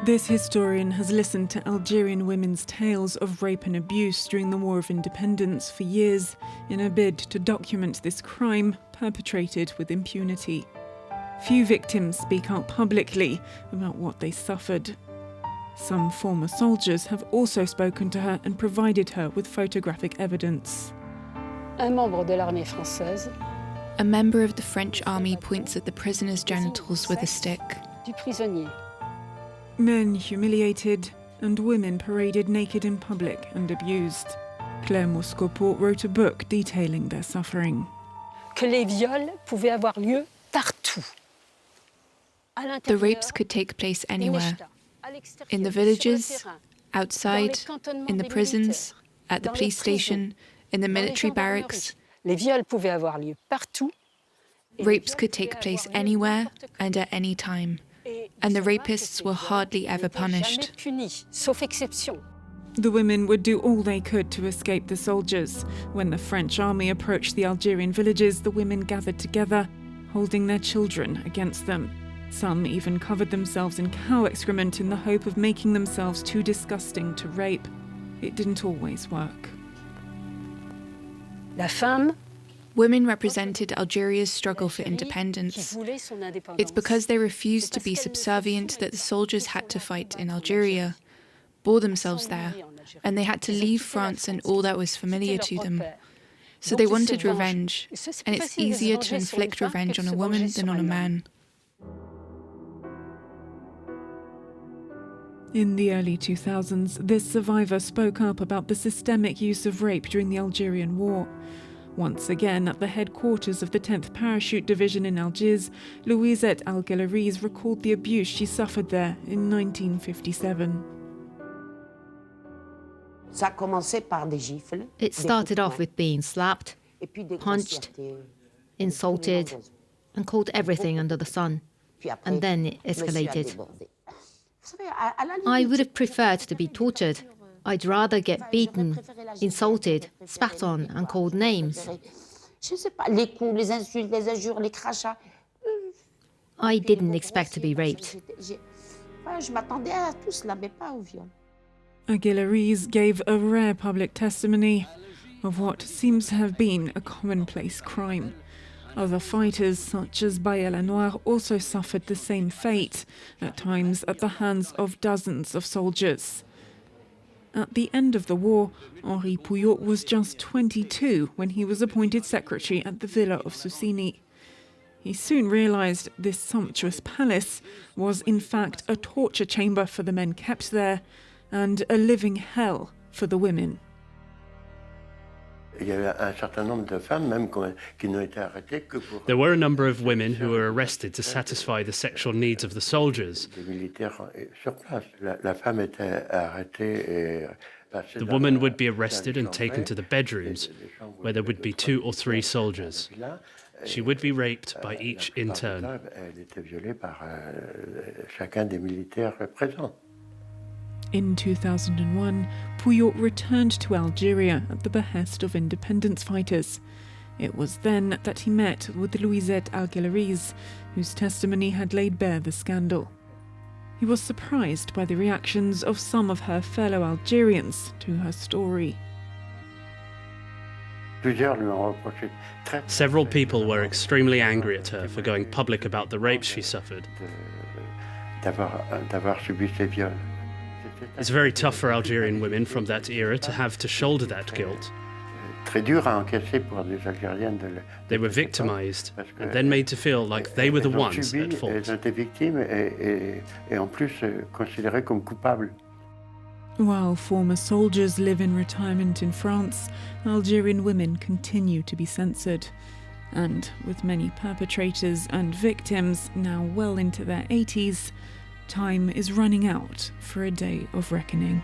This historian has listened to Algerian women's tales of rape and abuse during the War of Independence for years in a bid to document this crime perpetrated with impunity. Few victims speak out publicly about what they suffered. Some former soldiers have also spoken to her and provided her with photographic evidence. A member of the French army points at the prisoner's genitals with a stick. Men humiliated and women paraded naked in public and abused. Claire Moscopo wrote a book detailing their suffering. The rapes could take place anywhere. In the villages, outside, in the prisons, at the police station, in the military barracks. Rapes could take place anywhere and at any time, and the rapists were hardly ever punished. The women would do all they could to escape the soldiers. When the French army approached the Algerian villages, the women gathered together, holding their children against them. Some even covered themselves in cow excrement in the hope of making themselves too disgusting to rape. It didn't always work. Women represented Algeria's struggle for independence. It's because they refused to be subservient that the soldiers had to fight in Algeria, bore themselves there, and they had to leave France and all that was familiar to them. So they wanted revenge, and it's easier to inflict revenge on a woman than on a man. In the early 2000s, this survivor spoke up about the systemic use of rape during the Algerian War. Once again, at the headquarters of the 10th Parachute Division in Algiers, Louisette Algeillahriz recalled the abuse she suffered there in 1957. It started off with being slapped, punched, insulted, and called everything under the sun, and then it escalated. I would have preferred to be tortured. I'd rather get beaten, insulted, spat on, and called names. I didn't expect to be raped. Gaillard gave a rare public testimony of what seems to have been a commonplace crime. Other fighters, such as Baillet also suffered the same fate, at times at the hands of dozens of soldiers. At the end of the war, Henri POUILLOT was just 22 when he was appointed secretary at the Villa of Susini. He soon realised this sumptuous palace was in fact a torture chamber for the men kept there, and a living hell for the women. There were a number of women who were arrested to satisfy the sexual needs of the soldiers. The woman would be arrested and taken to the bedrooms, where there would be 2 or 3 soldiers. She would be raped by each intern. In 2001, POUILLOT returned to Algeria at the behest of independence fighters. It was then that he met with Louisette Algeillahriz, whose testimony had laid bare the scandal. He was surprised by the reactions of some of her fellow Algerians to her story. Several people were extremely angry at her for going public about the rapes she suffered. It's very tough for Algerian women from that era to have to shoulder that guilt. They were victimized and then made to feel like they were the ones at fault. While former soldiers live in retirement in France, Algerian women continue to be censored. And with many perpetrators and victims now well into their 80s, time is running out for a day of reckoning.